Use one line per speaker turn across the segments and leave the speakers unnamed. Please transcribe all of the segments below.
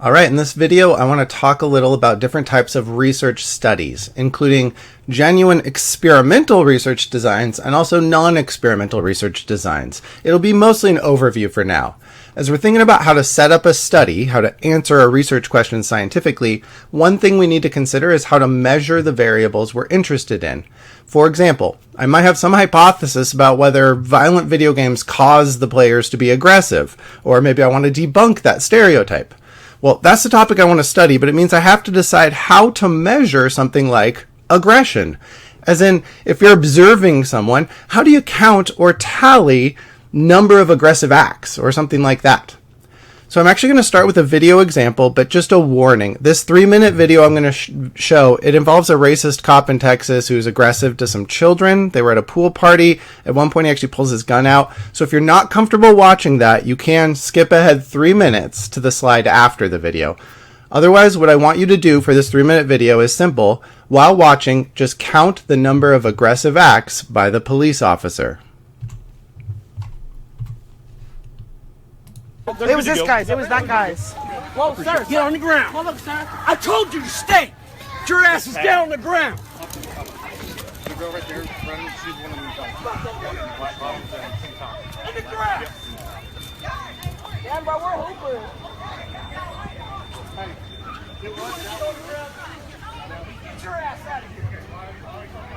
All right, in this video, I want to talk a little about different types of research studies, including genuine experimental research designs and also non-experimental research designs. It'll be mostly an overview for now. As we're thinking about how to set up a study, how to answer a research question scientifically, one thing we need to consider is how to measure the variables we're interested in. For example, I might have some hypothesis about whether violent video games cause the players to be aggressive, or maybe I want to debunk that stereotype. Well, that's the topic I want to study, but it means I have to decide how to measure something like aggression. As in, if you're observing someone, how do you count or tally number of aggressive acts or something like that? So I'm actually going to start with a video example, but just a warning. This 3-minute video I'm going to show, it involves a racist cop in Texas who's aggressive to some children. They were at a pool party. At one point, he actually pulls his gun out. So if you're not comfortable watching that, you can skip ahead 3 minutes to the slide after the video. Otherwise, what I want you to do for this 3-minute video is simple. While watching, just count the number of aggressive acts by the police officer.
It was this guy's. It was that guy's.
Whoa, sir, get on the ground.
Hold up, sir.
I told you to stay. Get your asses down on the ground.
Go right there, run and see one of them.
On the ground.
Yeah, bro, we're hoopers.
Get your ass out of here.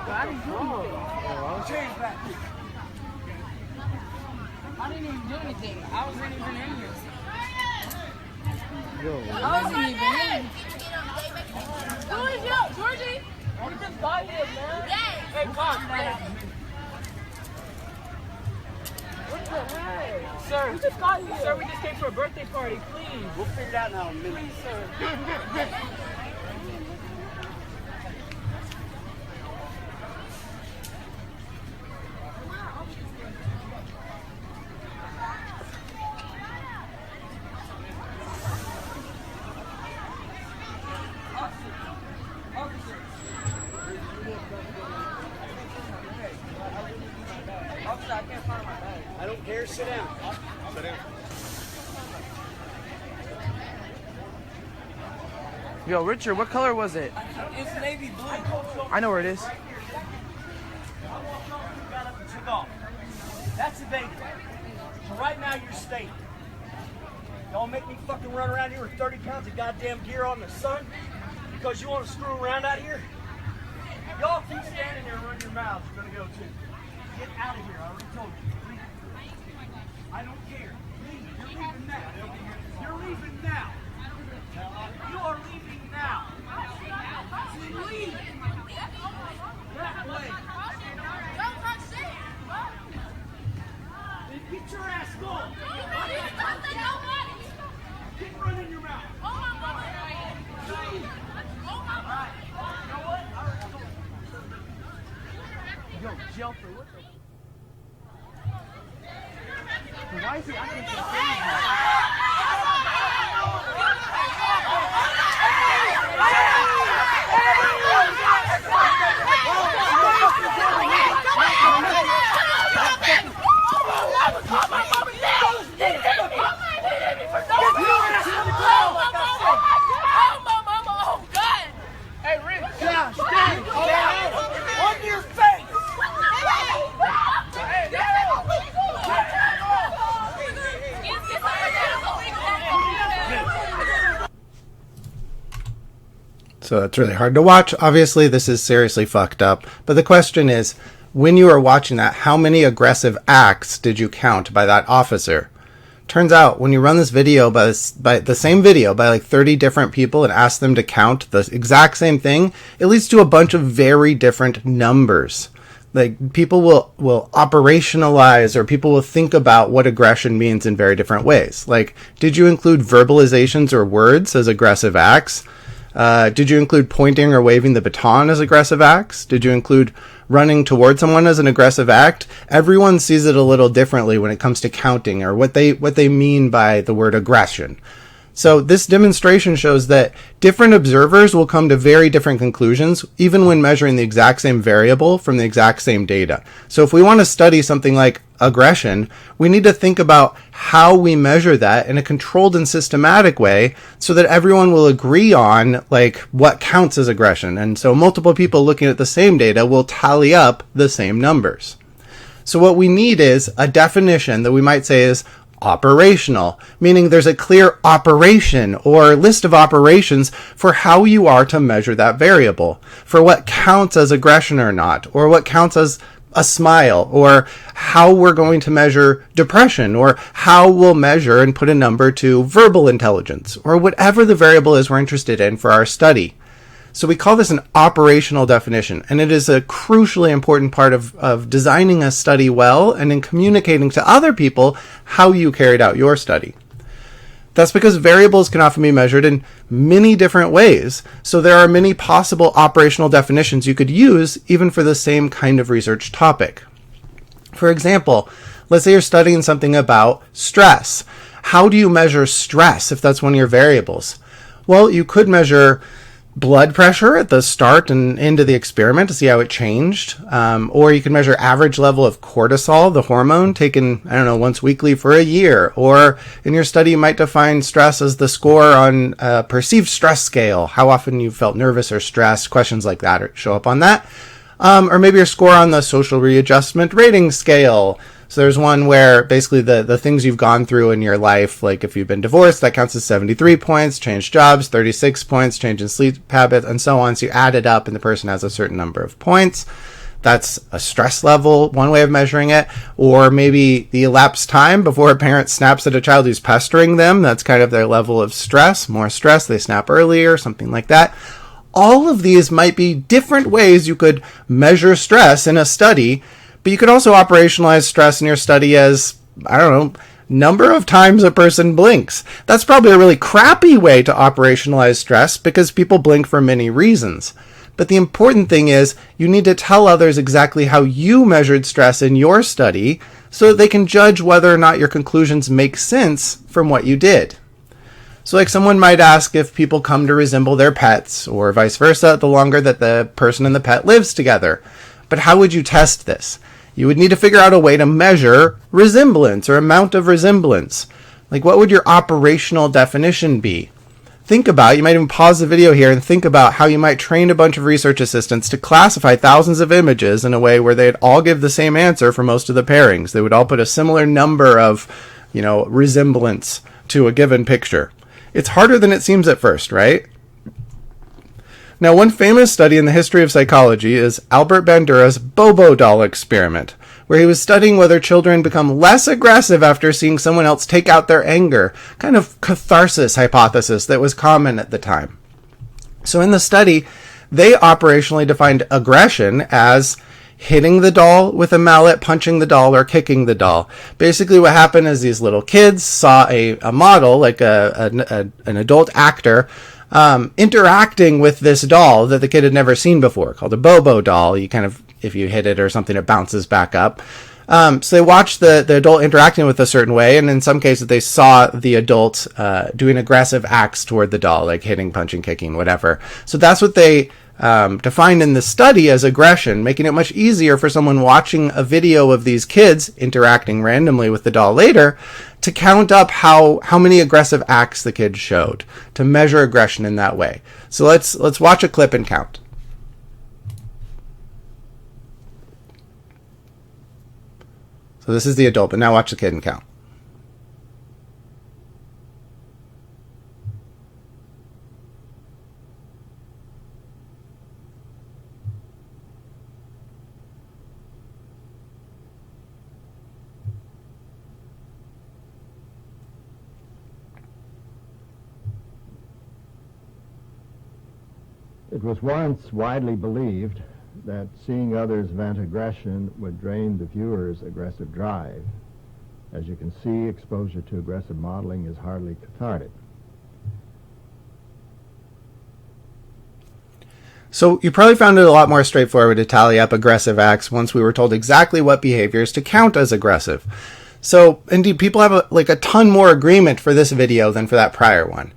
I didn't do anything.
Change back.
I didn't even do anything. I wasn't even in here. I wasn't even in.
Who is you, Georgie?
We just got here, man.
Yes.
Hey, come man. What the heck? Sir, we just got here. Sir, we just came for a birthday party. Please.
We'll figure it out now in a minute.
Please, sir.
I don't care. Sit down. Sit down.
Yo, Richard, what color was it?
It's navy blue.
I know where it is.
Got up and took off. That's a baby. So right now you're staying. Y'all make me fucking run around here with 30 pounds of goddamn gear on the sun because you want to screw around out here? Y'all keep standing there and run your mouths. You're gonna go too. Get out of here. I already told you. Leave. I don't care. Leave. You're leaving now. You're leaving now. You are leaving now. Leave. That way. Get your ass going. Keep running your mouth. Leave. You know what? I already told you.
Yo, Jumper, what the? Why is he acting so
Hey, Rick.
Josh, dang.
On your face.
So that's really hard to watch. Obviously, this is seriously fucked up. But the question is, when you are watching that, how many aggressive acts did you count by that officer? Turns out, when you run this video by the same video by like 30 different people and ask them to count the exact same thing, it leads to a bunch of very different numbers. Like, people will operationalize, or people will think about what aggression means in very different ways. Like, did you include verbalizations or words as aggressive acts? Did you include pointing or waving the baton as aggressive acts? Did you include running toward someone as an aggressive act? Everyone sees it a little differently when it comes to counting or what they mean by the word aggression. So this demonstration shows that different observers will come to very different conclusions, even when measuring the exact same variable from the exact same data. So if we want to study something like aggression, we need to think about how we measure that in a controlled and systematic way so that everyone will agree on like what counts as aggression. And so multiple people looking at the same data will tally up the same numbers. So what we need is a definition that we might say is operational, meaning there's a clear operation or list of operations for how you are to measure that variable, for what counts as aggression or not, or what counts as a smile, or how we're going to measure depression, or how we'll measure and put a number to verbal intelligence, or whatever the variable is we're interested in for our study. So we call this an operational definition, and it is a crucially important part of designing a study well and in communicating to other people how you carried out your study. That's because variables can often be measured in many different ways, so there are many possible operational definitions you could use even for the same kind of research topic. For example, let's say you're studying something about stress. How do you measure stress if that's one of your variables? Well, you could measure blood pressure at the start and end of the experiment to see how it changed. Or you can measure average level of cortisol, the hormone, taken, once weekly for a year. Or in your study, you might define stress as the score on a perceived stress scale, how often you felt nervous or stressed, questions like that show up on that. Or maybe your score on the social readjustment rating scale. So there's one where basically the things you've gone through in your life, like if you've been divorced, that counts as 73 points, changed jobs, 36 points, change in sleep habits, and so on. So you add it up and the person has a certain number of points. That's a stress level, one way of measuring it. Or maybe the elapsed time before a parent snaps at a child who's pestering them. That's kind of their level of stress. More stress, they snap earlier, something like that. All of these might be different ways you could measure stress in a study. But you could also operationalize stress in your study as, number of times a person blinks. That's probably a really crappy way to operationalize stress because people blink for many reasons. But the important thing is you need to tell others exactly how you measured stress in your study so that they can judge whether or not your conclusions make sense from what you did. So like someone might ask if people come to resemble their pets or vice versa the longer that the person and the pet lives together. But how would you test this? You would need to figure out a way to measure resemblance or amount of resemblance. Like what would your operational definition be? You might even pause the video here and think about how you might train a bunch of research assistants to classify thousands of images in a way where they'd all give the same answer for most of the pairings. They would all put a similar number of, resemblance to a given picture. It's harder than it seems at first, right? Now, one famous study in the history of psychology is Albert Bandura's Bobo doll experiment, where he was studying whether children become less aggressive after seeing someone else take out their anger, kind of catharsis hypothesis that was common at the time. So in the study, they operationally defined aggression as hitting the doll with a mallet, punching the doll, or kicking the doll. Basically what happened is these little kids saw a model, like an adult actor, interacting with this doll that the kid had never seen before, called a Bobo doll. You kind of, if you hit it or something, it bounces back up. So they watched the adult interacting with a certain way, and in some cases they saw the adult doing aggressive acts toward the doll, like hitting, punching, kicking, whatever. So that's what they defined in the study as aggression, making it much easier for someone watching a video of these kids interacting randomly with the doll later to count up how many aggressive acts the kids showed, to measure aggression in that way. So let's watch a clip and count. So this is the adult, but now watch the kid and count.
It was once widely believed that seeing others vent aggression would drain the viewer's aggressive drive. As you can see, exposure to aggressive modeling is hardly cathartic.
So you probably found it a lot more straightforward to tally up aggressive acts once we were told exactly what behaviors to count as aggressive. So indeed, people have a ton more agreement for this video than for that prior one.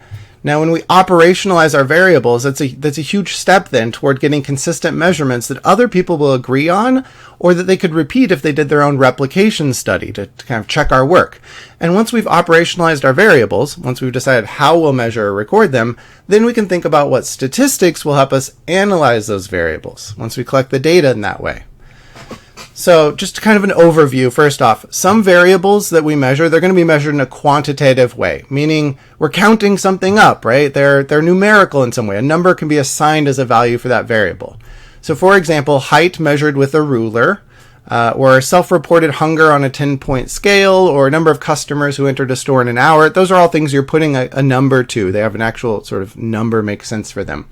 Now, when we operationalize our variables, that's a huge step then toward getting consistent measurements that other people will agree on, or that they could repeat if they did their own replication study to kind of check our work. And once we've operationalized our variables, once we've decided how we'll measure or record them, then we can think about what statistics will help us analyze those variables once we collect the data in that way. So just kind of an overview. First off, some variables that we measure, they're going to be measured in a quantitative way, meaning we're counting something up, right? They're numerical in some way. A number can be assigned as a value for that variable. So for example, height measured with a ruler, or self-reported hunger on a 10-point scale, or number of customers who entered a store in an hour. Those are all things you're putting a number to. They have an actual sort of number makes sense for them.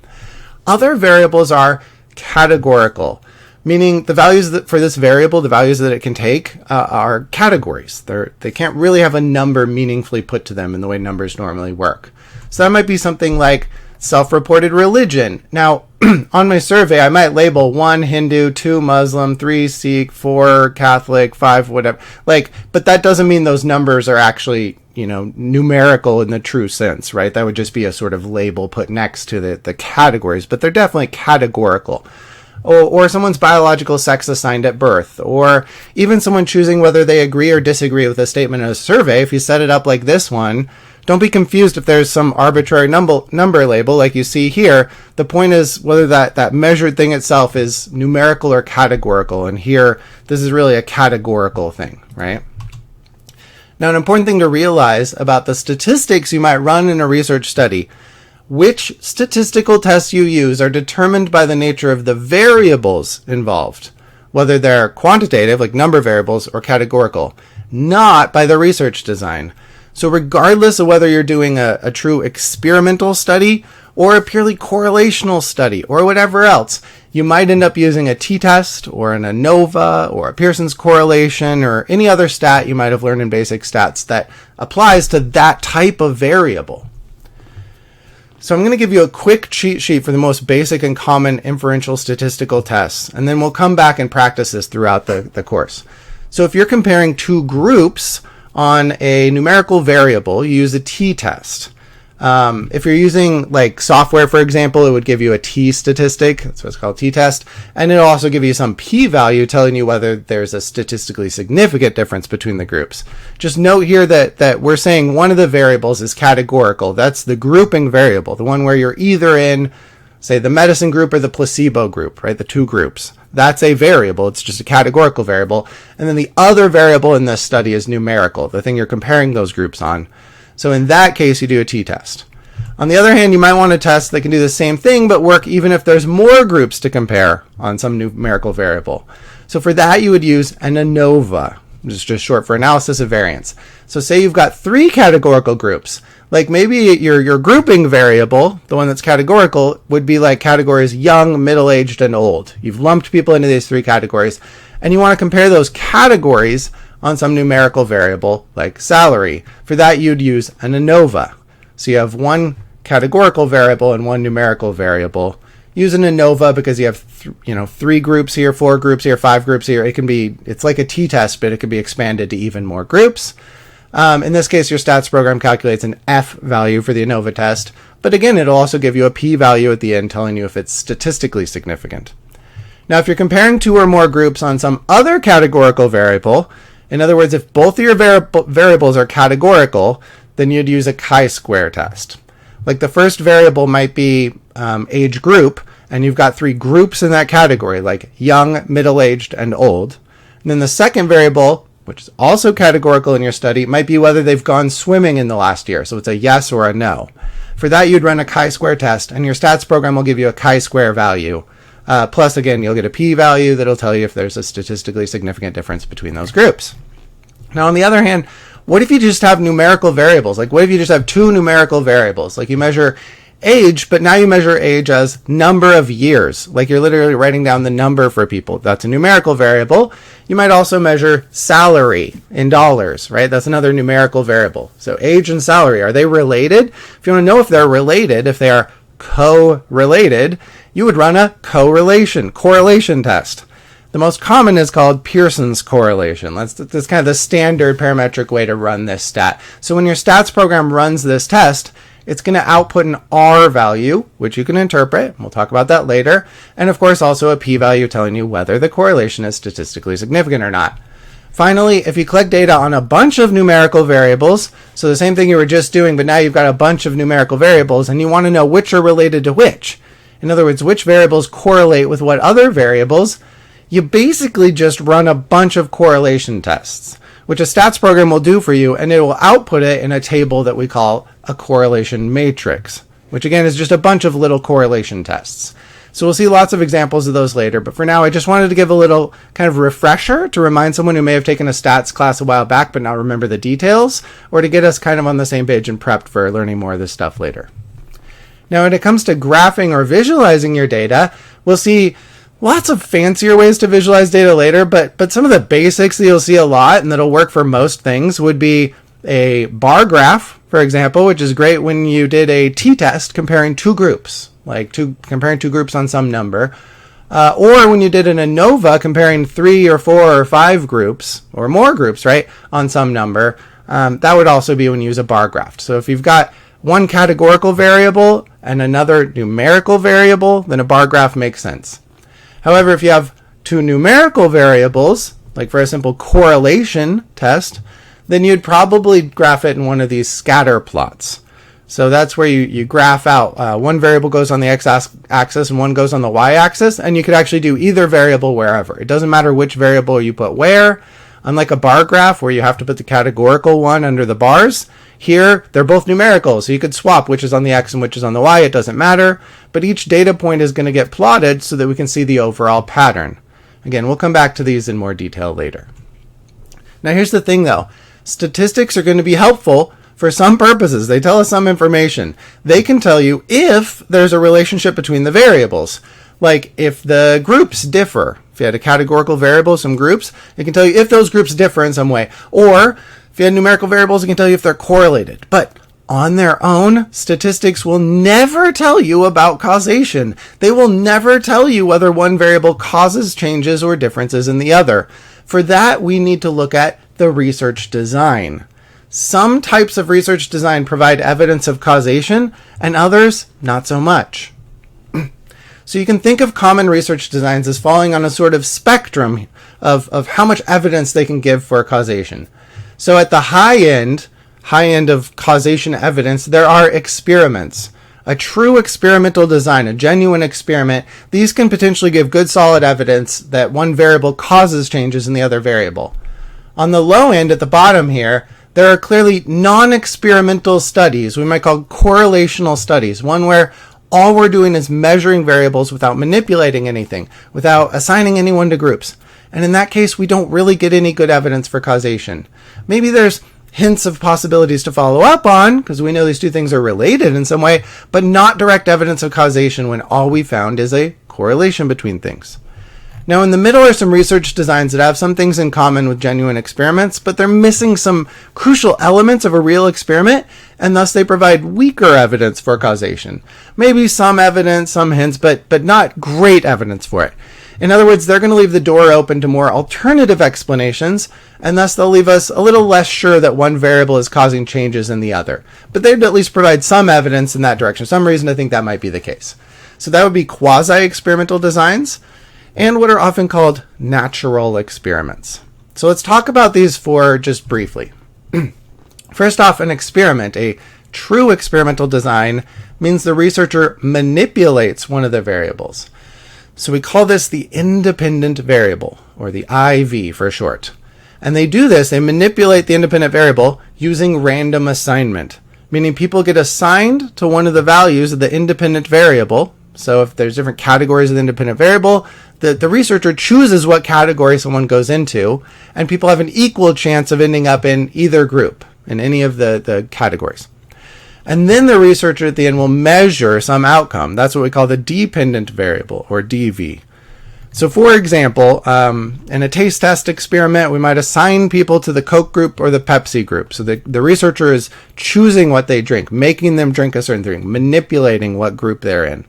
Other variables are categorical, meaning the values for this variable, the values that it can take, are categories. They can't really have a number meaningfully put to them in the way numbers normally work. So that might be something like self-reported religion. Now, on my survey, I might label 1 Hindu, 2 Muslim, 3 Sikh, 4 Catholic, 5 whatever. But that doesn't mean those numbers are actually, numerical in the true sense, right? That would just be a sort of label put next to the categories, but they're definitely categorical. Or someone's biological sex assigned at birth, or even someone choosing whether they agree or disagree with a statement in a survey. If you set it up like this one, don't be confused if there's some arbitrary number label like you see here. The point is whether that measured thing itself is numerical or categorical, and here this is really a categorical thing, right? Now, an important thing to realize about the statistics you might run in a research study: which statistical tests you use are determined by the nature of the variables involved, whether they're quantitative, like number variables, or categorical, not by the research design. So regardless of whether you're doing a true experimental study or a purely correlational study or whatever else, you might end up using a t-test or an ANOVA or a Pearson's correlation or any other stat you might have learned in basic stats that applies to that type of variable. So I'm going to give you a quick cheat sheet for the most basic and common inferential statistical tests, and then we'll come back and practice this throughout the course. So if you're comparing two groups on a numerical variable, you use a t-test. If you're using like software, for example, it would give you a t-statistic. That's what it's called, t-test. And it'll also give you some p-value telling you whether there's a statistically significant difference between the groups. Just note here that we're saying one of the variables is categorical. That's the grouping variable, the one where you're either in, say, the medicine group or the placebo group, right? The two groups. That's a variable. It's just a categorical variable. And then the other variable in this study is numerical, the thing you're comparing those groups on. So in that case, you do a t-test. On the other hand, you might want a test that can do the same thing, but work even if there's more groups to compare on some numerical variable. So for that, you would use an ANOVA, which is just short for analysis of variance. So say you've got 3 categorical groups. Like maybe your grouping variable, the one that's categorical, would be like categories young, middle-aged, and old. You've lumped people into these 3 categories, and you want to compare those categories on some numerical variable like salary. For that, you'd use an ANOVA. So you have one categorical variable and one numerical variable. Use an ANOVA because you have 3 groups here, 4 groups here, 5 groups here. It's like a t-test, but it can be expanded to even more groups. In this case, your stats program calculates an F value for the ANOVA test, but again, it'll also give you a P value at the end telling you if it's statistically significant. Now, if you're comparing 2 or more groups on some other categorical variable, in other words, if both of your variables are categorical, then you'd use a chi-square test. Like the first variable might be age group, and you've got 3 groups in that category, like young, middle-aged, and old. And then the second variable, which is also categorical in your study, might be whether they've gone swimming in the last year. So it's a yes or a no. For that, you'd run a chi-square test, and your stats program will give you a chi-square value. Plus, again, you'll get a p-value that'll tell you if there's a statistically significant difference between those groups. Now, on the other hand, what if you just have numerical variables? Like, what if you just have 2 numerical variables? Like, you measure age, but now you measure age as number of years. Like, you're literally writing down the number for people. That's a numerical variable. You might also measure salary in dollars, right? That's another numerical variable. So age and salary, are they related? If you want to know if they're related, if they are correlated, you would run a correlation test. The most common is called Pearson's correlation. That's kind of the standard parametric way to run this stat. So when your stats program runs this test, it's going to output an R value, which you can interpret. We'll talk about that later. And of course, also a p-value telling you whether the correlation is statistically significant or not. Finally, if you collect data on a bunch of numerical variables, so the same thing you were just doing, but now you've got a bunch of numerical variables, and you want to know which are related to which. In other words, which variables correlate with what other variables, you basically just run a bunch of correlation tests, which a stats program will do for you, and it will output it in a table that we call a correlation matrix, which again is just a bunch of little correlation tests. So we'll see lots of examples of those later, but for now I just wanted to give a little kind of refresher to remind someone who may have taken a stats class a while back but not remember the details, or to get us kind of on the same page and prepped for learning more of this stuff later. Now when it comes to graphing or visualizing your data, we'll see lots of fancier ways to visualize data later, but some of the basics that you'll see a lot and that'll work for most things would be a bar graph, for example, which is great when you did a t-test comparing two groups, comparing two groups on some number, or when you did an ANOVA comparing 3 or 4 or 5 groups, or more groups, right, on some number. That would also be when you use a bar graph. So if you've got one categorical variable and another numerical variable, then a bar graph makes sense. However, if you have two numerical variables, like for a simple correlation test, then you'd probably graph it in one of these scatter plots. So that's where you graph out. One variable goes on the x-axis and one goes on the y-axis, and you could actually do either variable wherever. It doesn't matter which variable you put where. Unlike a bar graph where you have to put the categorical one under the bars, here they're both numerical, so you could swap which is on the x and which is on the y. It doesn't matter, but each data point is going to get plotted so that we can see the overall pattern. Again, we'll come back to these in more detail later. Now here's the thing though. Statistics are going to be helpful for some purposes. They tell us some information. They can tell you if there's a relationship between the variables. Like if the groups differ. If you had a categorical variable, some groups, it can tell you if those groups differ in some way. Or if you had numerical variables, it can tell you if they're correlated. But on their own, statistics will never tell you about causation. They will never tell you whether one variable causes changes or differences in the other. For that, we need to look at the research design. Some types of research design provide evidence of causation, and others not so much. So you can think of common research designs as falling on a sort of spectrum of how much evidence they can give for causation. So at the high end of causation evidence, there are experiments. A true experimental design, a genuine experiment, these can potentially give good solid evidence that one variable causes changes in the other variable. On the low end, at the bottom here, there are clearly non-experimental studies, we might call correlational studies, one where all we're doing is measuring variables without manipulating anything, without assigning anyone to groups. And in that case, we don't really get any good evidence for causation. Maybe there's hints of possibilities to follow up on, because we know these two things are related in some way, but not direct evidence of causation when all we found is a correlation between things. Now in the middle are some research designs that have some things in common with genuine experiments, but they're missing some crucial elements of a real experiment, and thus they provide weaker evidence for causation. Maybe some evidence, some hints, but not great evidence for it. In other words, they're going to leave the door open to more alternative explanations, and thus they'll leave us a little less sure that one variable is causing changes in the other. But they'd at least provide some evidence in that direction. Some reason to think that might be the case. So that would be quasi-experimental designs, and what are often called natural experiments. So let's talk about these four just briefly. First off, an experiment, a true experimental design, means the researcher manipulates one of the variables. So we call this the independent variable, or the IV for short. And they do this, they manipulate the independent variable using random assignment, meaning people get assigned to one of the values of the independent variable. So if there's different categories of the independent variable, the researcher chooses what category someone goes into, and people have an equal chance of ending up in either group, in any of the categories. And then the researcher at the end will measure some outcome. That's what we call the dependent variable, or DV. So for example, in a taste test experiment, we might assign people to the Coke group or the Pepsi group. So the researcher is choosing what they drink, making them drink a certain thing, manipulating what group they're in,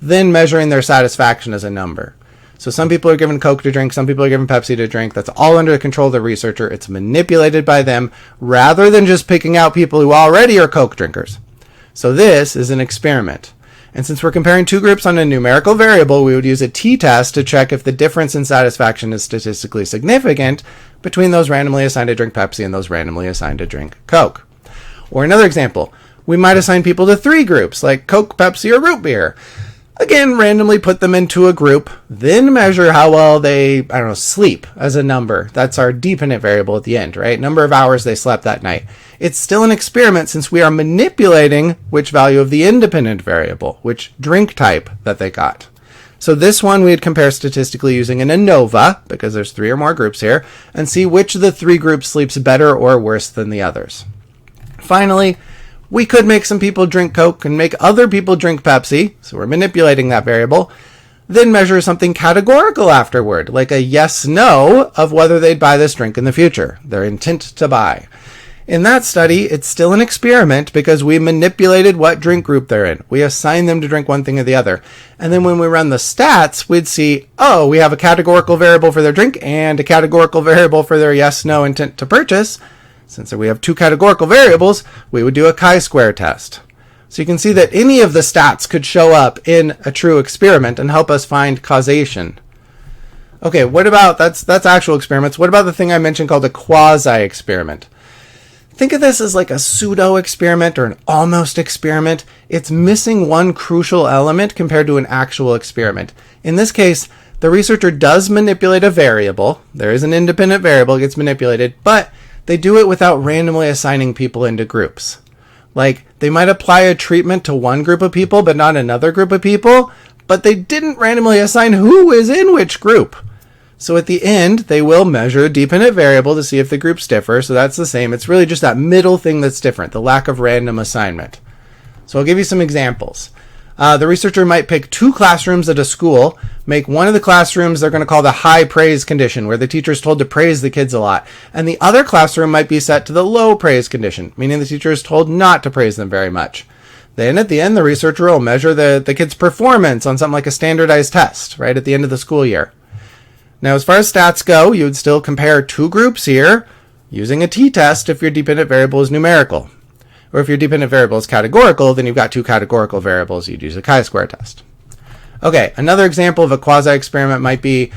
then measuring their satisfaction as a number. So some people are given Coke to drink, some people are given Pepsi to drink. That's all under the control of the researcher. It's manipulated by them rather than just picking out people who already are Coke drinkers. So this is an experiment. And since we're comparing two groups on a numerical variable, we would use a t-test to check if the difference in satisfaction is statistically significant between those randomly assigned to drink Pepsi and those randomly assigned to drink Coke. Or another example, we might assign people to three groups, like Coke, Pepsi, or root beer. Again, randomly put them into a group, then measure how well they, sleep as a number. That's our dependent variable at the end, right? Number of hours they slept that night. It's still an experiment since we are manipulating which value of the independent variable, which drink type that they got. So this one we'd compare statistically using an ANOVA, because there's three or more groups here, and see which of the three groups sleeps better or worse than the others. Finally, we could make some people drink Coke and make other people drink Pepsi, so we're manipulating that variable, then measure something categorical afterward, like a yes-no of whether they'd buy this drink in the future, their intent to buy. In that study, it's still an experiment because we manipulated what drink group they're in. We assigned them to drink one thing or the other. And then when we run the stats, we'd see, oh, we have a categorical variable for their drink and a categorical variable for their yes-no intent to purchase. Since we have two categorical variables, we would do a chi-square test. So you can see that any of the stats could show up in a true experiment and help us find causation. Okay, what about, that's actual experiments. What about the thing I mentioned called a quasi-experiment? Think of this as like a pseudo-experiment or an almost experiment. It's missing one crucial element compared to an actual experiment. In this case, the researcher does manipulate a variable. There is an independent variable that gets manipulated, but they do it without randomly assigning people into groups. Like, they might apply a treatment to one group of people, but not another group of people, but they didn't randomly assign who is in which group. So at the end, they will measure a dependent variable to see if the groups differ, so that's the same. It's really just that middle thing that's different, the lack of random assignment. So I'll give you some examples. The researcher might pick two classrooms at a school, make one of the classrooms they're going to call the high praise condition, where the teacher is told to praise the kids a lot, and the other classroom might be set to the low praise condition, meaning the teacher is told not to praise them very much. Then at the end, the researcher will measure the kids' performance on something like a standardized test, right, at the end of the school year. Now, as far as stats go, you would still compare two groups here using a t-test if your dependent variable is numerical. Or if your dependent variable is categorical, then you've got two categorical variables. You'd use a chi-square test. Okay, another example of a quasi-experiment might be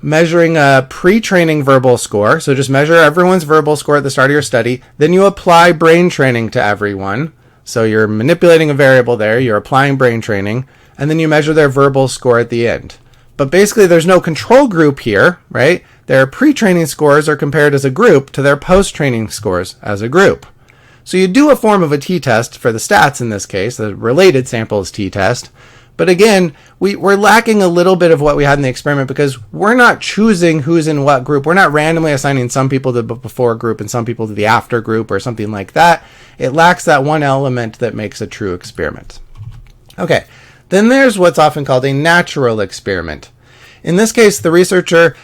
measuring a pre-training verbal score. So just measure everyone's verbal score at the start of your study. Then you apply brain training to everyone. So you're manipulating a variable there. You're applying brain training. And then you measure their verbal score at the end. But basically, there's no control group here, right? Their pre-training scores are compared as a group to their post-training scores as a group. So you do a form of a t-test for the stats in this case, the related samples t-test. But again, we're lacking a little bit of what we had in the experiment because we're not choosing who's in what group. We're not randomly assigning some people to the before group and some people to the after group or something like that. It lacks that one element that makes a true experiment. Okay, then there's what's often called a natural experiment. In this case, the researcher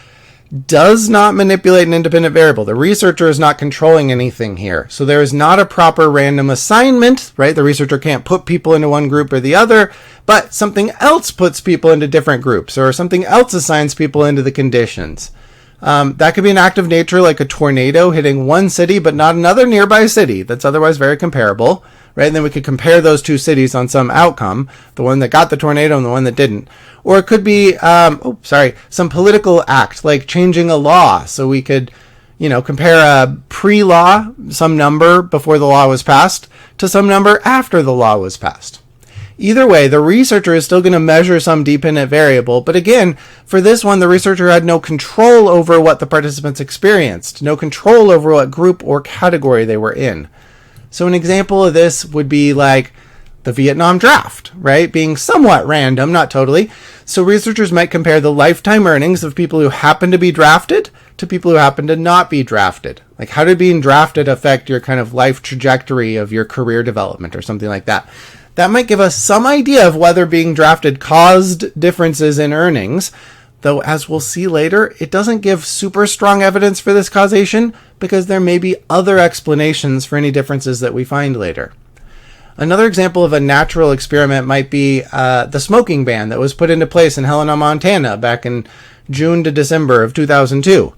does not manipulate an independent variable. The researcher is not controlling anything here. So there is not a proper random assignment, right? The researcher can't put people into one group or the other, but something else puts people into different groups or something else assigns people into the conditions. That could be an act of nature like a tornado hitting one city but not another nearby city that's otherwise very comparable, right? And then we could compare those two cities on some outcome, the one that got the tornado and the one that didn't. Or it could be, some political act like changing a law. So we could, compare a pre-law, some number before the law was passed, to some number after the law was passed. Either way, the researcher is still going to measure some dependent variable, but again, for this one, the researcher had no control over what the participants experienced, no control over what group or category they were in. So an example of this would be like the Vietnam draft, right? Being somewhat random, not totally. So researchers might compare the lifetime earnings of people who happen to be drafted to people who happen to not be drafted. Like, how did being drafted affect your kind of life trajectory of your career development or something like that? That might give us some idea of whether being drafted caused differences in earnings, though as we'll see later, it doesn't give super strong evidence for this causation because there may be other explanations for any differences that we find later. Another example of a natural experiment might be the smoking ban that was put into place in Helena, Montana back in June to December of 2002.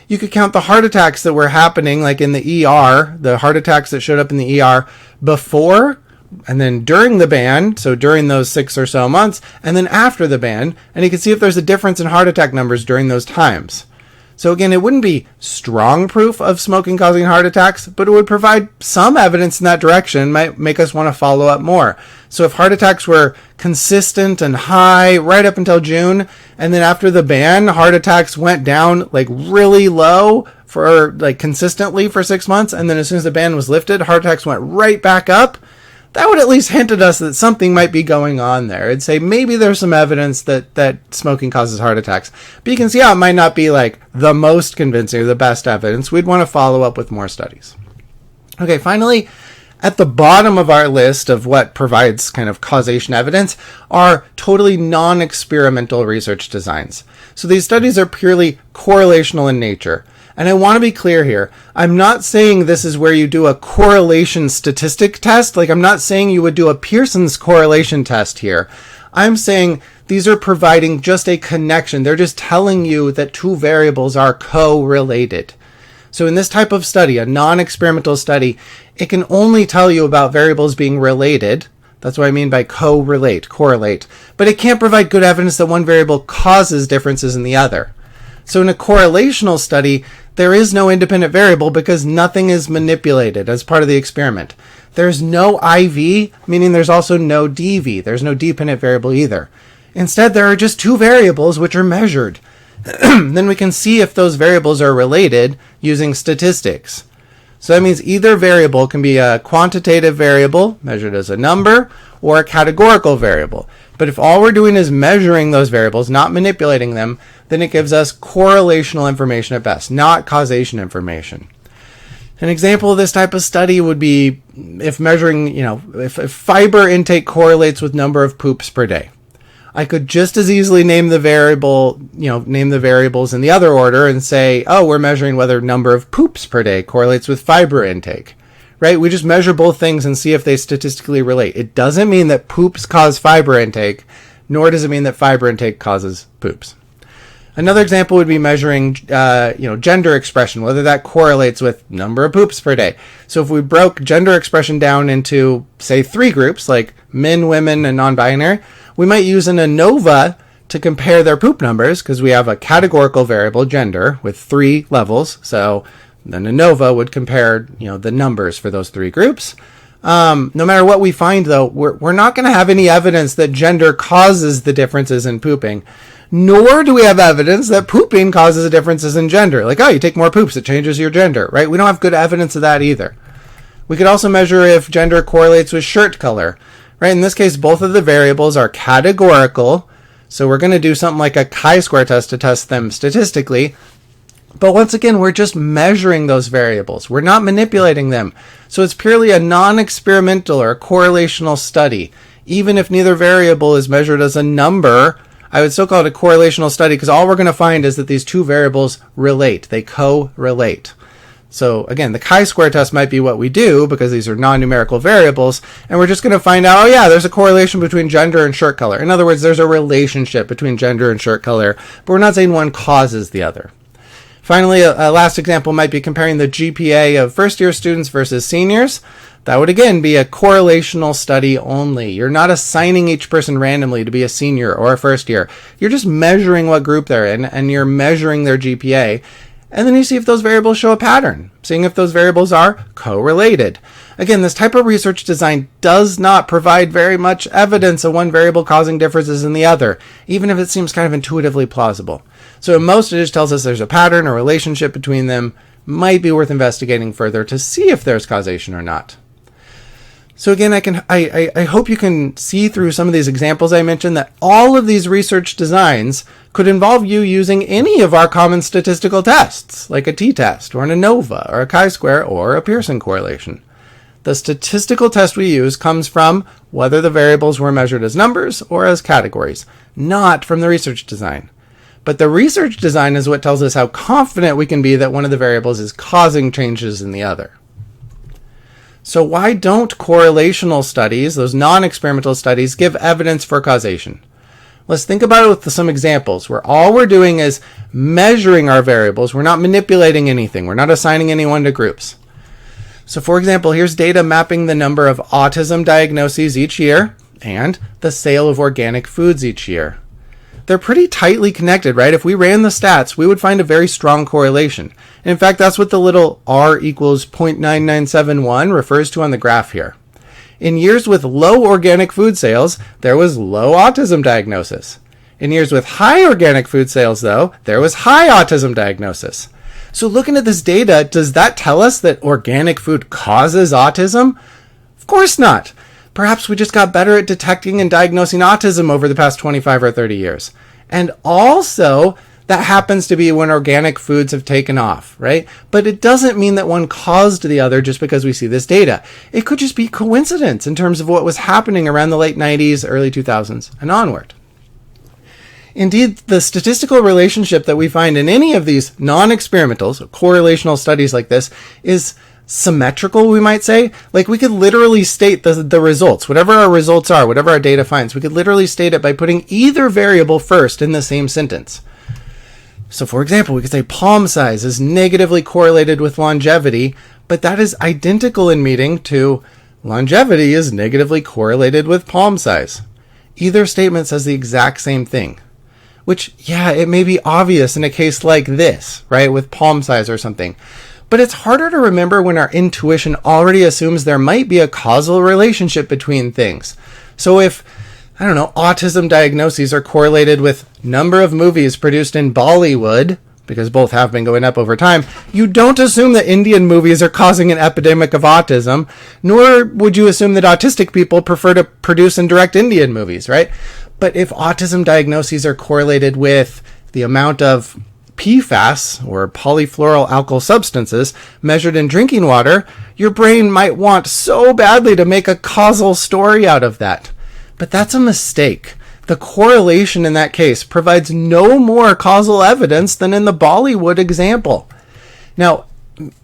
You could count the heart attacks that were happening, like in the ER, the heart attacks that showed up in the ER before and then during the ban, so during those 6 or so months, and then after the ban, and you can see if there's a difference in heart attack numbers during those times. So again, it wouldn't be strong proof of smoking causing heart attacks, but it would provide some evidence in that direction, might make us want to follow up more. So if heart attacks were consistent and high right up until June, and then after the ban, heart attacks went down like really low for like consistently for 6 months, and then as soon as the ban was lifted, heart attacks went right back up, that would at least hint at us that something might be going on there. It'd say maybe there's some evidence that smoking causes heart attacks. But you can see how it might not be like the most convincing or the best evidence. We'd want to follow up with more studies. Okay, finally, at the bottom of our list of what provides kind of causation evidence are totally non-experimental research designs. So these studies are purely correlational in nature. And I want to be clear here. I'm not saying this is where you do a correlation statistic test. Like, I'm not saying you would do a Pearson's correlation test here. I'm saying these are providing just a connection. They're just telling you that two variables are correlated. So in this type of study, a non-experimental study, it can only tell you about variables being related. That's what I mean by correlate. But it can't provide good evidence that one variable causes differences in the other. So in a correlational study, there is no independent variable because nothing is manipulated as part of the experiment. There's no IV, meaning there's also no DV. There's no dependent variable either. Instead, there are just two variables which are measured. Then we can see if those variables are related using statistics. So that means either variable can be a quantitative variable, measured as a number, or a categorical variable. But if all we're doing is measuring those variables, not manipulating them, then it gives us correlational information at best, not causation information. An example of this type of study would be if measuring, if fiber intake correlates with number of poops per day. I could just as easily name the variables in the other order and say, oh, we're measuring whether number of poops per day correlates with fiber intake, right? We just measure both things and see if they statistically relate. It doesn't mean that poops cause fiber intake, nor does it mean that fiber intake causes poops. Another example would be measuring, gender expression, whether that correlates with number of poops per day. So if we broke gender expression down into, say, 3 groups, like men, women, and non-binary, we might use an ANOVA to compare their poop numbers because we have a categorical variable, gender, with 3 levels. So then ANOVA would compare, the numbers for those 3 groups. No matter what we find, though, we're not going to have any evidence that gender causes the differences in pooping, nor do we have evidence that pooping causes the differences in gender. Like, oh, you take more poops, it changes your gender, right? We don't have good evidence of that either. We could also measure if gender correlates with shirt color. Right, in this case, both of the variables are categorical, so we're going to do something like a chi-square test to test them statistically. But once again, we're just measuring those variables. We're not manipulating them. So it's purely a non-experimental or correlational study. Even if neither variable is measured as a number, I would still call it a correlational study because all we're going to find is that these two variables relate. They correlate. So again, the chi-square test might be what we do because these are non-numerical variables, and we're just going to find out, oh yeah, there's a correlation between gender and shirt color. In other words, there's a relationship between gender and shirt color, but we're not saying one causes the other. Finally, a last example might be comparing the GPA of first-year students versus seniors. That would again be a correlational study only. You're not assigning each person randomly to be a senior or a first year. You're just measuring what group they're in, and you're measuring their GPA. And then you see if those variables show a pattern, seeing if those variables are correlated. Again, this type of research design does not provide very much evidence of one variable causing differences in the other, even if it seems kind of intuitively plausible. So at most, it just tells us there's a pattern or relationship between them, might be worth investigating further to see if there's causation or not. So again, I hope you can see through some of these examples I mentioned that all of these research designs could involve you using any of our common statistical tests, like a t-test, or an ANOVA, or a chi-square, or a Pearson correlation. The statistical test we use comes from whether the variables were measured as numbers or as categories, not from the research design. But the research design is what tells us how confident we can be that one of the variables is causing changes in the other. So why don't correlational studies, those non-experimental studies, give evidence for causation? Let's think about it with some examples where all we're doing is measuring our variables. We're not manipulating anything. We're not assigning anyone to groups. So for example, here's data mapping the number of autism diagnoses each year and the sale of organic foods each year. They're pretty tightly connected, right? If we ran the stats, we would find a very strong correlation. And in fact, that's what the little r equals 0.9971 refers to on the graph here. In years with low organic food sales, there was low autism diagnosis. In years with high organic food sales, though, there was high autism diagnosis. So looking at this data, does that tell us that organic food causes autism? Of course not. Perhaps we just got better at detecting and diagnosing autism over the past 25 or 30 years. And also, that happens to be when organic foods have taken off, right? But it doesn't mean that one caused the other just because we see this data. It could just be coincidence in terms of what was happening around the late 90s, early 2000s, and onward. Indeed, the statistical relationship that we find in any of these non-experimentals, correlational studies like this, is symmetrical, we might say. Like, we could literally state the results, whatever our results are, whatever our data finds, we could literally state it by putting either variable first in the same sentence. So for example, we could say palm size is negatively correlated with longevity, but that is identical in meaning to longevity is negatively correlated with palm size. Either statement says the exact same thing. Which, yeah, it may be obvious in a case like this, right, with palm size or something. But it's harder to remember when our intuition already assumes there might be a causal relationship between things. So if, I don't know, autism diagnoses are correlated with number of movies produced in Bollywood, because both have been going up over time, you don't assume that Indian movies are causing an epidemic of autism, nor would you assume that autistic people prefer to produce and direct Indian movies, right? But if autism diagnoses are correlated with the amount of PFAS, or polyfluoroalkyl substances, measured in drinking water, your brain might want so badly to make a causal story out of that. But that's a mistake. The correlation in that case provides no more causal evidence than in the Bollywood example. Now,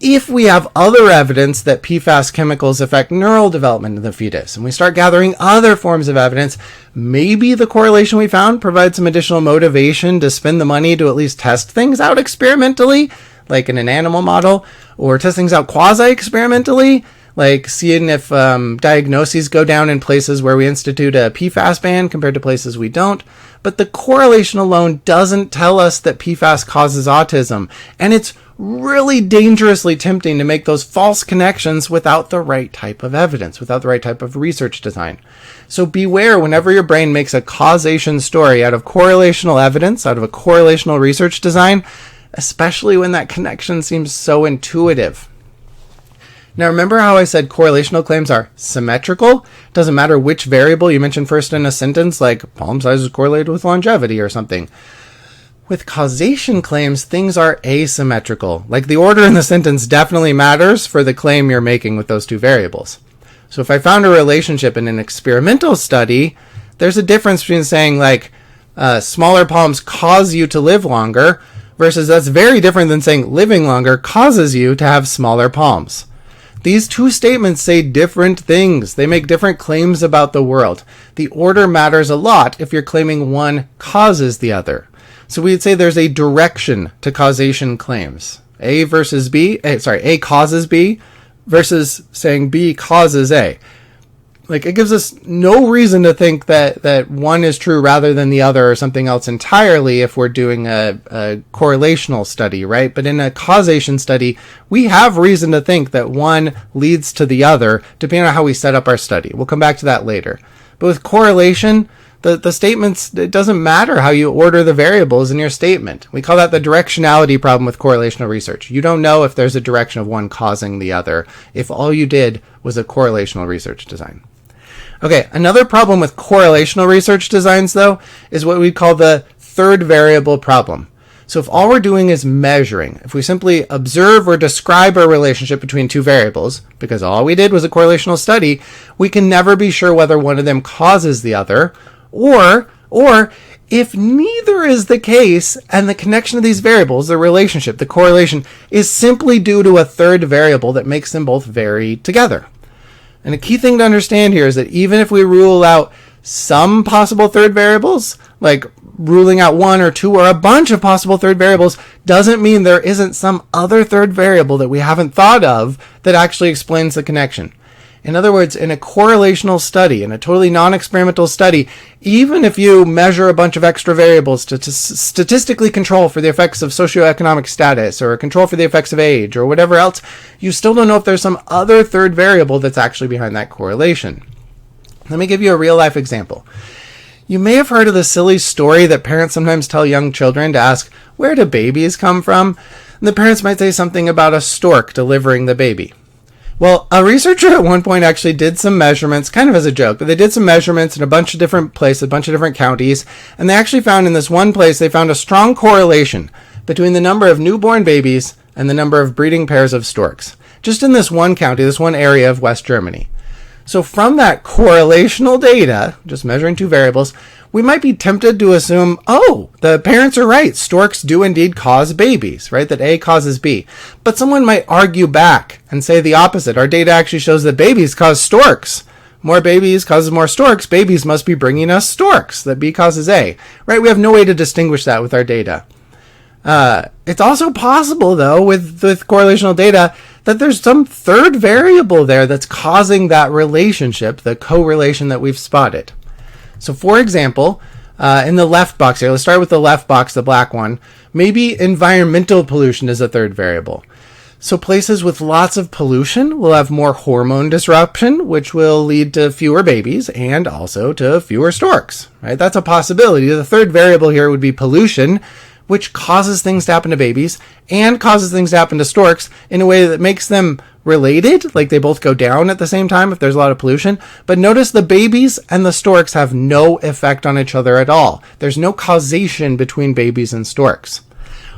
if we have other evidence that PFAS chemicals affect neural development in the fetus, and we start gathering other forms of evidence, maybe the correlation we found provides some additional motivation to spend the money to at least test things out experimentally, like in an animal model, or test things out quasi-experimentally, like seeing if diagnoses go down in places where we institute a PFAS ban compared to places we don't. But the correlation alone doesn't tell us that PFAS causes autism, and it's really dangerously tempting to make those false connections without the right type of evidence, without the right type of research design. So beware whenever your brain makes a causation story out of correlational evidence, out of a correlational research design, especially when that connection seems so intuitive. Now remember how I said correlational claims are symmetrical? Doesn't matter which variable you mention first in a sentence, like palm size is correlated with longevity or something. With causation claims, things are asymmetrical. Like the order in the sentence definitely matters for the claim you're making with those two variables. So if I found a relationship in an experimental study, there's a difference between saying like smaller palms cause you to live longer versus that's very different than saying living longer causes you to have smaller palms. These two statements say different things. They make different claims about the world. The order matters a lot if you're claiming one causes the other. So we'd say there's a direction to causation claims. A causes B versus saying B causes A. Like, it gives us no reason to think that one is true rather than the other or something else entirely if we're doing a correlational study, right? But in a causation study, we have reason to think that one leads to the other, depending on how we set up our study. We'll come back to that later. But with correlation, the statements, it doesn't matter how you order the variables in your statement. We call that the directionality problem with correlational research. You don't know if there's a direction of one causing the other if all you did was a correlational research design. Okay, another problem with correlational research designs, though, is what we call the third variable problem. So if all we're doing is measuring, if we simply observe or describe a relationship between two variables, because all we did was a correlational study, we can never be sure whether one of them causes the other, or if neither is the case and the connection of these variables, the relationship, the correlation, is simply due to a third variable that makes them both vary together. And a key thing to understand here is that even if we rule out some possible third variables, like ruling out one or two or a bunch of possible third variables, doesn't mean there isn't some other third variable that we haven't thought of that actually explains the connection. In other words, in a correlational study, in a totally non-experimental study, even if you measure a bunch of extra variables to statistically control for the effects of socioeconomic status or control for the effects of age or whatever else, you still don't know if there's some other third variable that's actually behind that correlation. Let me give you a real-life example. You may have heard of the silly story that parents sometimes tell young children to ask, where do babies come from? And the parents might say something about a stork delivering the baby. Well, a researcher at one point actually did some measurements, kind of as a joke, but they did some measurements in a bunch of different places, a bunch of different counties, and they actually found in this one place, they found a strong correlation between the number of newborn babies and the number of breeding pairs of storks. Just in this one county, this one area of West Germany. So from that correlational data, just measuring two variables, we might be tempted to assume, oh, the parents are right. Storks do indeed cause babies, right? That A causes B. But someone might argue back and say the opposite. Our data actually shows that babies cause storks. More babies causes more storks. Babies must be bringing us storks. That B causes A, right? We have no way to distinguish that with our data. It's also possible, though, with correlational data, that there's some third variable there that's causing that relationship, the correlation that we've spotted. So, for example, in the left box here, let's start with the left box, the black one. Maybe environmental pollution is a third variable. So places with lots of pollution will have more hormone disruption, which will lead to fewer babies and also to fewer storks, right? That's a possibility. The third variable here would be pollution, which causes things to happen to babies and causes things to happen to storks in a way that makes them related, like they both go down at the same time if there's a lot of pollution. But notice the babies and the storks have no effect on each other at all. There's no causation between babies and storks.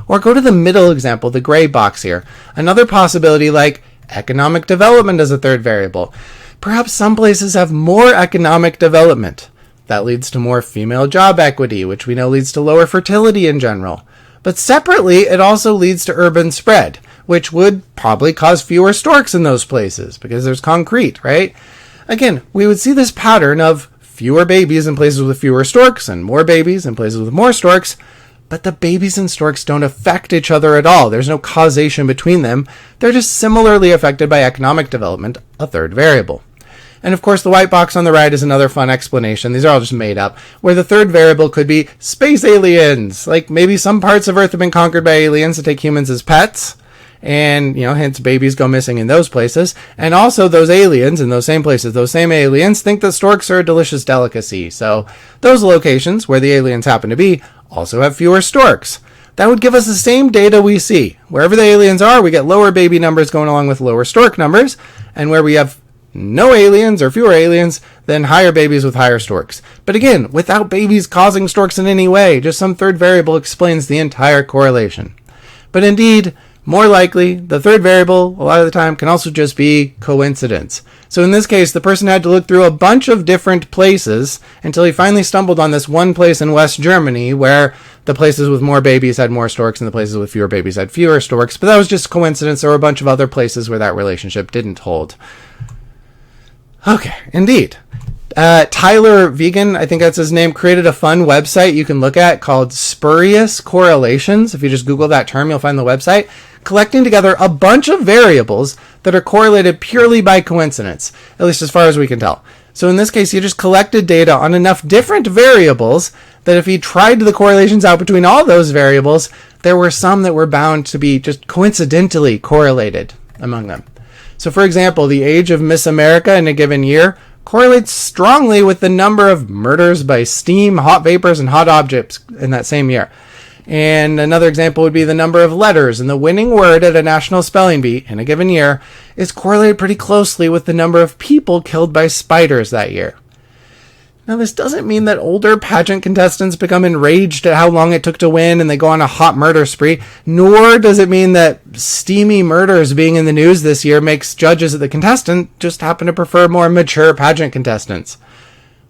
Or go to the middle example, the gray box here. Another possibility like economic development as a third variable. Perhaps some places have more economic development. That leads to more female job equity, which we know leads to lower fertility in general. But separately, it also leads to urban spread, which would probably cause fewer storks in those places because there's concrete, right? Again, we would see this pattern of fewer babies in places with fewer storks and more babies in places with more storks, but the babies and storks don't affect each other at all. There's no causation between them. They're just similarly affected by economic development, a third variable. And of course, the white box on the right is another fun explanation. These are all just made up, where the third variable could be space aliens. Like maybe some parts of Earth have been conquered by aliens to take humans as pets. And, hence babies go missing in those places. And also those aliens in those same places, those same aliens think that storks are a delicious delicacy. So those locations where the aliens happen to be also have fewer storks. That would give us the same data we see. Wherever the aliens are, we get lower baby numbers going along with lower stork numbers. And where we have no aliens or fewer aliens, then higher babies with higher storks. But again, without babies causing storks in any way, just some third variable explains the entire correlation. But indeed, more likely, the third variable, a lot of the time, can also just be coincidence. So in this case, the person had to look through a bunch of different places until he finally stumbled on this one place in West Germany where the places with more babies had more storks and the places with fewer babies had fewer storks. But that was just coincidence. There were a bunch of other places where that relationship didn't hold. Okay, indeed. Tyler Vegan, I think that's his name, created a fun website you can look at called Spurious Correlations. If you just Google that term, you'll find the website, collecting together a bunch of variables that are correlated purely by coincidence, at least as far as we can tell. So in this case, he just collected data on enough different variables that if he tried the correlations out between all those variables, there were some that were bound to be just coincidentally correlated among them. So for example, the age of Miss America in a given year correlates strongly with the number of murders by steam, hot vapors, and hot objects in that same year. And another example would be the number of letters in the winning word at a national spelling bee in a given year is correlated pretty closely with the number of people killed by spiders that year. Now, this doesn't mean that older pageant contestants become enraged at how long it took to win and they go on a hot murder spree, nor does it mean that steamy murders being in the news this year makes judges at the contestant just happen to prefer more mature pageant contestants.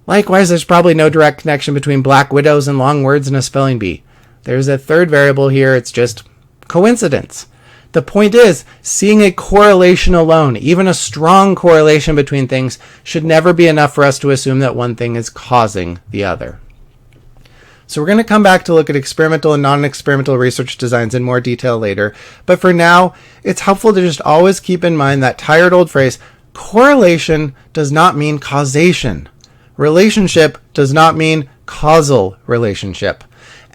Likewise, there's probably no direct connection between black widows and long words in a spelling bee. There's a third variable here, it's just coincidence. The point is, seeing a correlation alone, even a strong correlation between things, should never be enough for us to assume that one thing is causing the other. So we're going to come back to look at experimental and non-experimental research designs in more detail later. But for now, it's helpful to just always keep in mind that tired old phrase, correlation does not mean causation. Relationship does not mean causal relationship.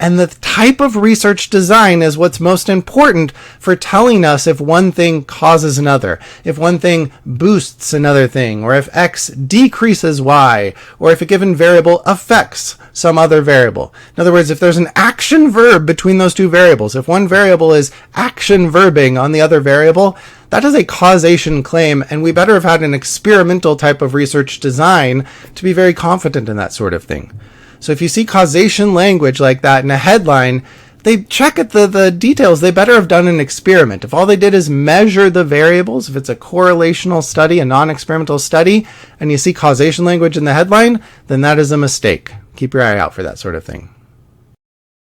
And the type of research design is what's most important for telling us if one thing causes another, if one thing boosts another thing, or if X decreases Y, or if a given variable affects some other variable. In other words, if there's an action verb between those two variables, if one variable is action verbing on the other variable, that is a causation claim, and we better have had an experimental type of research design to be very confident in that sort of thing. So if you see causation language like that in a headline, they check at the details. They better have done an experiment. If all they did is measure the variables, if it's a correlational study, a non-experimental study, and you see causation language in the headline, then that is a mistake. Keep your eye out for that sort of thing.